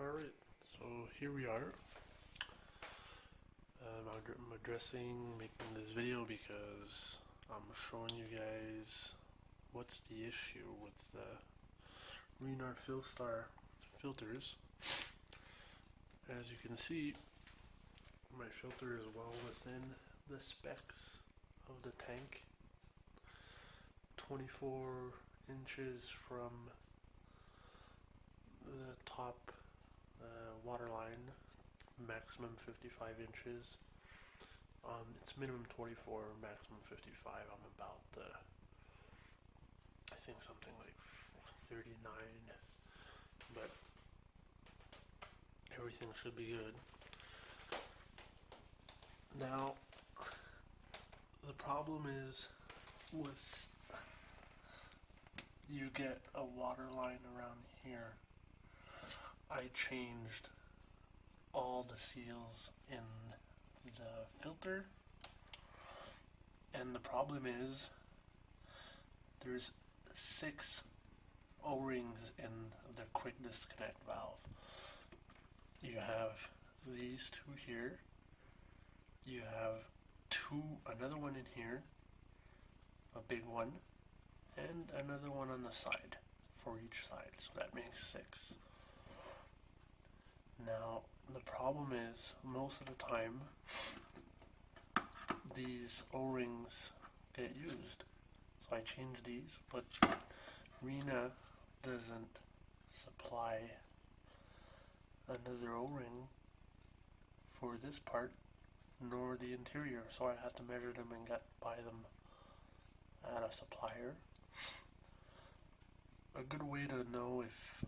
Alright, so here we are. I'm making this video because I'm showing you guys what's the issue with the Rena Filstar filters. As you can see, my filter is well within the specs of the tank. 24 inches from the top waterline, maximum 55 inches. It's minimum 24, maximum 55. I'm about I think something like 39, but everything should be good. Now, the problem is with you get a water line around here. I changed all the seals in the filter, and the problem is there's 6 O-rings in the quick disconnect valve. You have these 2 here, you have another one in here, a big one, and another one on the side for each side, so that makes 6. Now the problem is most of the time these O-rings get used, so I changed these, but Rena doesn't supply another O-ring for this part nor the interior, so I had to measure them and buy them at a supplier. A good way to know if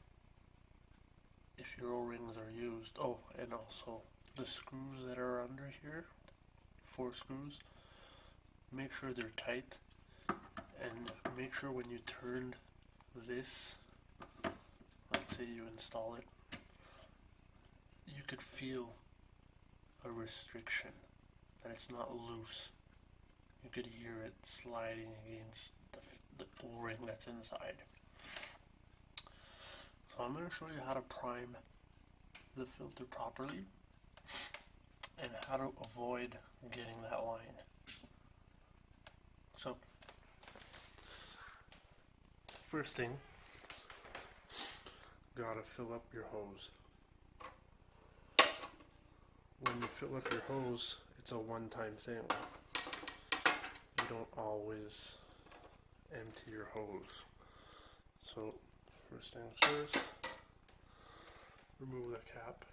your O-rings are used, oh, and also the screws that are under here, 4 screws, make sure they're tight, and make sure when you turn this, let's say you install it, you could feel a restriction, that it's not loose. You could hear it sliding against the O-ring that's inside. So I'm going to show you how to prime the filter properly and how to avoid getting that line. So, first thing, gotta fill up your hose. When you fill up your hose, it's a one-time thing. You don't always empty your hose. So, first things first, remove the cap.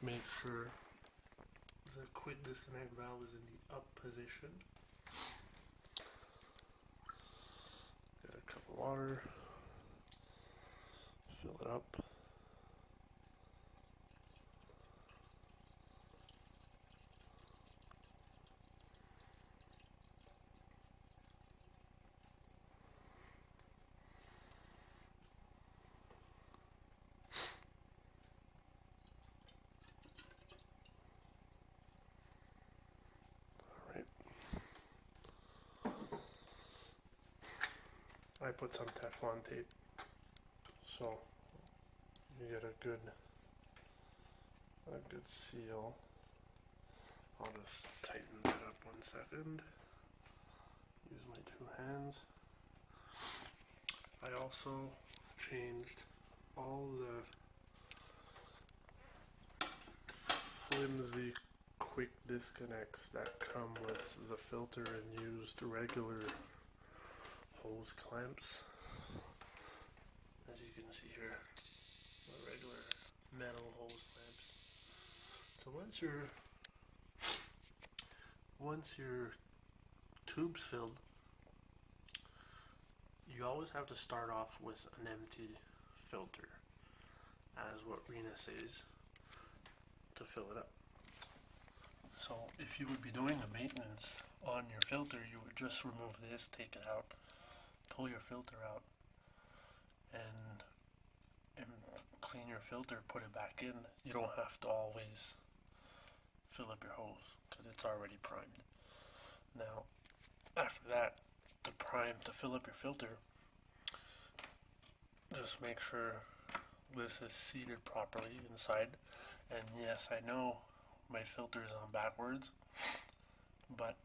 Make sure the quick disconnect valve is in the up position. Get a cup of water, fill it up. I put some Teflon tape so you get a good seal. I'll just tighten that up 1 second. Use my 2 hands. I also changed all the flimsy quick disconnects that come with the filter and used regular hose clamps. As you can see here, the regular metal hose clamps. So once your tube's filled, you always have to start off with an empty filter, as what Rena says, to fill it up. So if you would be doing a maintenance on your filter, you would just remove this, take it out, pull your filter out, and clean your filter, put it back in. You don't have to always fill up your hose because it's already primed. Now, after that, to fill up your filter, just make sure this is seated properly inside. And yes, I know my filter is on backwards, but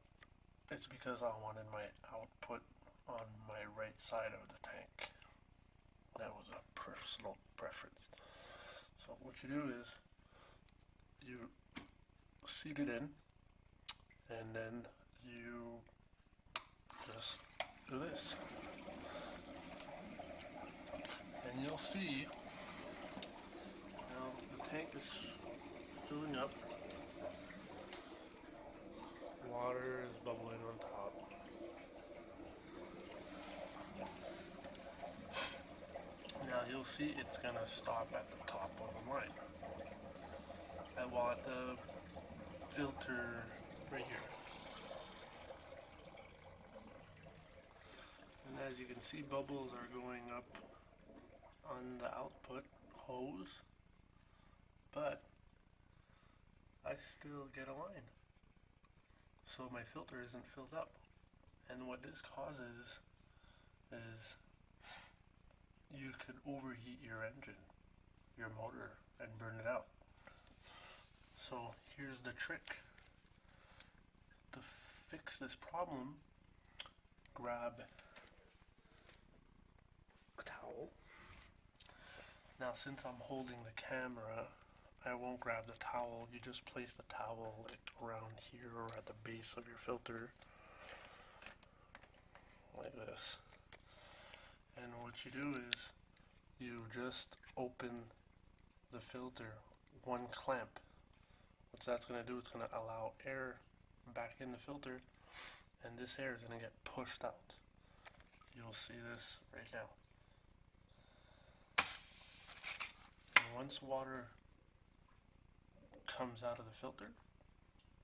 it's because I wanted my output on my right side of the tank. That was a personal preference. So what you do is you seat it in, and then you just do this, and you'll see now the tank is filling up. Water is bubbling on top. Now you'll see it's gonna stop at the top of the line. I want the filter right here. And as you can see, bubbles are going up on the output hose, but I still get a line. So my filter isn't filled up. And what this causes is you could overheat your engine, your motor, and burn it out. So here's the trick. To fix this problem, grab a towel. Now since I'm holding the camera, I won't grab the towel. You just place the towel like around here or at the base of your filter, like this. And what you do is you just open the filter one clamp. What that's going to do, it's going to allow air back in the filter, and this air is going to get pushed out. You'll see this right now. And once water comes out of the filter,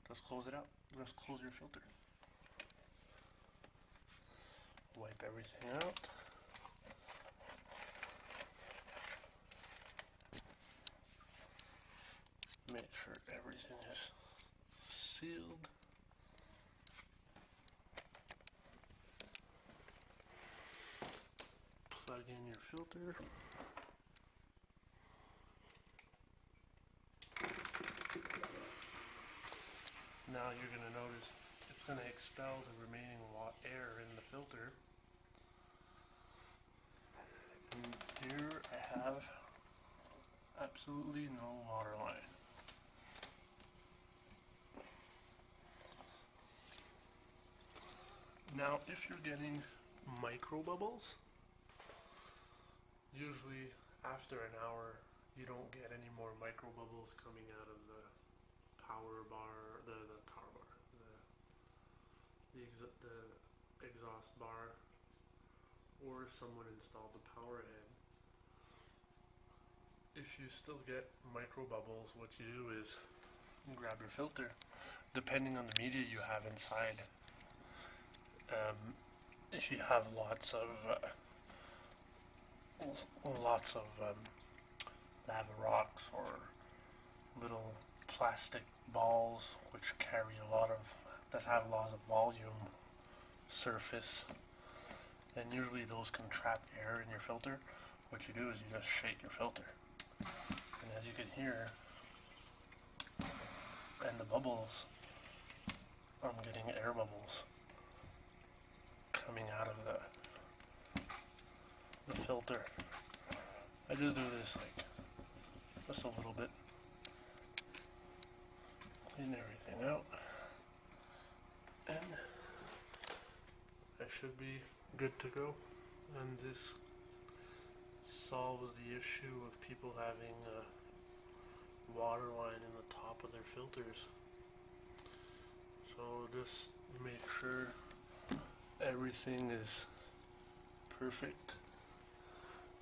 just close it out. Just close your filter. Wipe everything out. Make sure everything is sealed. Plug in your filter. Now you're going to notice it's going to expel the remaining air in the filter. And here I have absolutely no water line. Now if you're getting micro bubbles, usually after an hour you don't get any more micro bubbles coming out of the power bar, the exhaust bar, or if someone installed the power head. If you still get micro bubbles, what you do is you grab your filter, depending on the media you have inside. If you have lots of lava rocks or little plastic balls which carry that have lots of volume surface, and usually those can trap air in your filter. What you do is you just shake your filter, and as you can hear, and the bubbles, I'm getting air bubbles coming out of the filter. I just do this like just a little bit, clean everything out, and I should be good to go. And this solves the issue of people having a water line in the top of their filters. So just make sure everything is perfect,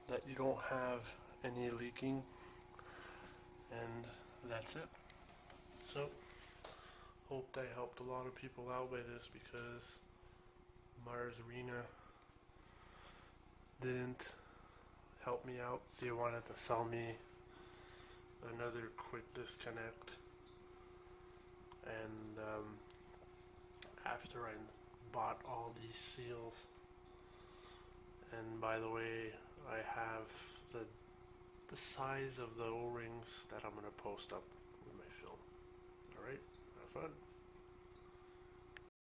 that you don't have any leaking, and that's it. So hope I helped a lot of people out by this, because Rena didn't help me out. They wanted to sell me another quick disconnect, and after I bought all these seals And by the way, I have the size of the O-rings that I'm going to post up with my film. Alright, have fun.